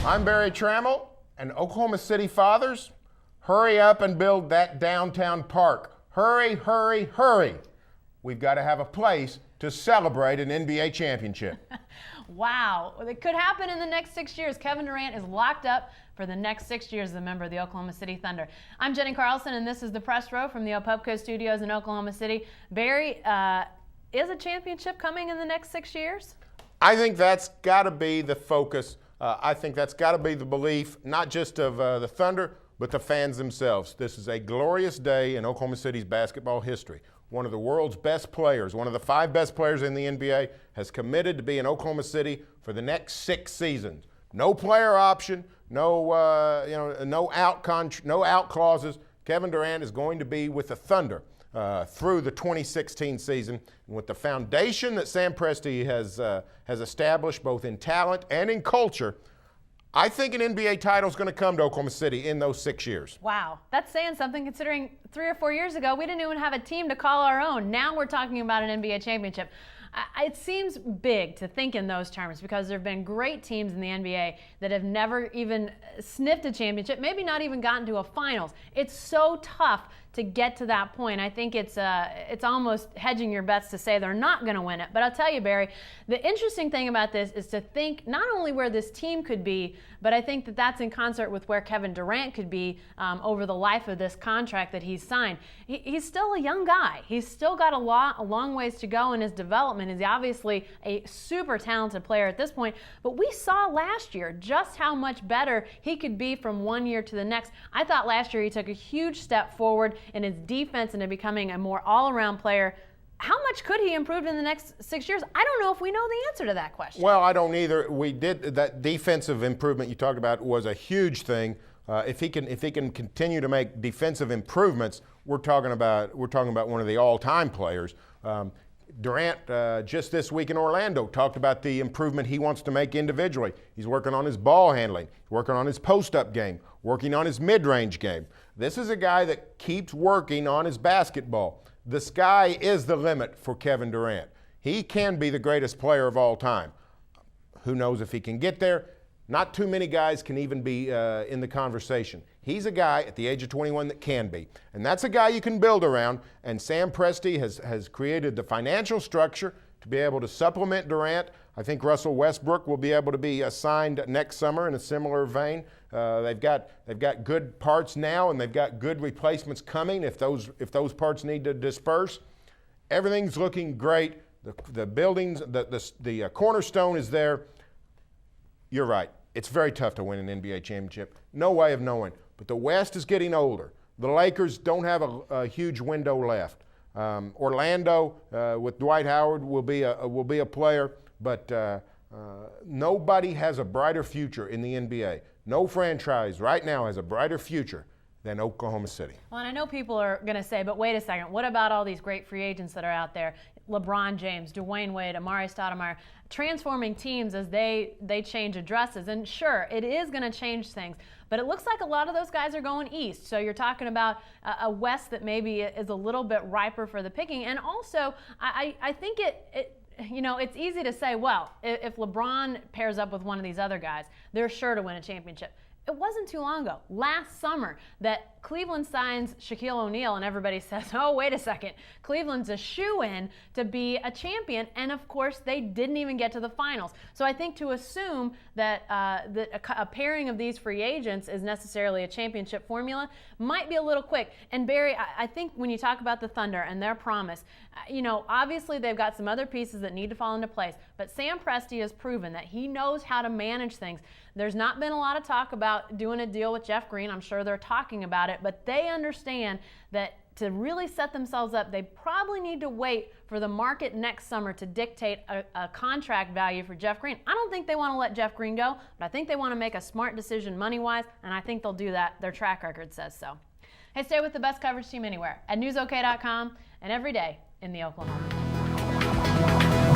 I'm Barry Trammell, and Oklahoma City fathers, hurry up and build that downtown park. Hurry, hurry, hurry. We've got to have a place to celebrate an NBA championship. Wow. Well, it could happen in the next 6 years. Kevin Durant is locked up for the next 6 years as a member of the Oklahoma City Thunder. I'm Jenny Carlson, and this is the Press Row from the Opubco Studios in Oklahoma City. Barry, is a championship coming in the next 6 years? I think that's got to be the focus. I think that's got to be the belief, not just of the Thunder, but the fans themselves. This is a glorious day in Oklahoma City's basketball history. One of the world's best players, one of the 5 best players in the NBA, has committed to be in Oklahoma City for the next 6 seasons. No player option, no out clauses. Kevin Durant is going to be with the Thunder through the 2016 season. And with the foundation that Sam Presti has established, both in talent and in culture, I think an NBA title is going to come to Oklahoma City in those 6 years. Wow, that's saying something considering 3 or 4 years ago we didn't even have a team to call our own. Now we're talking about an NBA championship. It seems big to think in those terms because there have been great teams in the NBA that have never even sniffed a championship, maybe not even gotten to a finals. It's so tough to get to that point. I think it's almost hedging your bets to say they're not going to win it. But I'll tell you, Barry, the interesting thing about this is to think not only where this team could be, but I think that that's in concert with where Kevin Durant could be over the life of this contract that he's signed. He's still a young guy. He's still got a long ways to go in his development. He's obviously a super talented player at this point, but we saw last year just how much better he could be from one year to the next. I thought last year he took a huge step forward in his defense into becoming a more all-around player. How much could he improve in the next 6 years? I don't know if we know the answer to that question. Well, I don't either. We did that defensive improvement you talked about was a huge thing. If he can continue to make defensive improvements, we're talking about one of the all-time players. Durant just this week in Orlando talked about the improvement he wants to make individually. He's working on his ball handling, working on his post-up game, working on his mid-range game. This is a guy that keeps working on his basketball. The sky is the limit for Kevin Durant. He can be the greatest player of all time. Who knows if he can get there? Not too many guys can even be in the conversation. He's a guy at the age of 21 that can be. And that's a guy you can build around. And Sam Presti has created the financial structure to be able to supplement Durant. I think Russell Westbrook will be able to be assigned next summer in a similar vein. They've got good parts now, and they've got good replacements coming if those parts need to disperse. Everything's looking great. The buildings, the cornerstone is there. You're right. It's very tough to win an NBA championship. No way of knowing. But the West is getting older. The Lakers don't have a huge window left. Orlando with Dwight Howard will be a player, but nobody has a brighter future in the NBA. No franchise right now has a brighter future than Oklahoma City. Well, and I know people are going to say, but wait a second, what about all these great free agents that are out there? LeBron James, Dwayne Wade, Amari Stoudemire, transforming teams as they change addresses. And sure, it is going to change things, but it looks like a lot of those guys are going east. So you're talking about a West that maybe is a little bit riper for the picking. And also, I think it's easy to say, well, if LeBron pairs up with one of these other guys, they're sure to win a championship. It wasn't too long ago, last summer, that Cleveland signs Shaquille O'Neal and everybody says, oh, wait a second, Cleveland's a shoo-in to be a champion, and of course they didn't even get to the finals. So I think to assume that a pairing of these free agents is necessarily a championship formula might be a little quick. And Barry, I think when you talk about the Thunder and their promise, obviously they've got some other pieces that need to fall into place, but Sam Presti has proven that he knows how to manage things. There's not been a lot of talk about doing a deal with Jeff Green. I'm sure they're talking about it, but they understand that to really set themselves up, they probably need to wait for the market next summer to dictate a contract value for Jeff Green. I don't think they want to let Jeff Green go, but I think they want to make a smart decision money-wise, and I think they'll do that. Their track record says so. Hey, stay with the best coverage team anywhere at newsok.com and every day in the Oklahoma.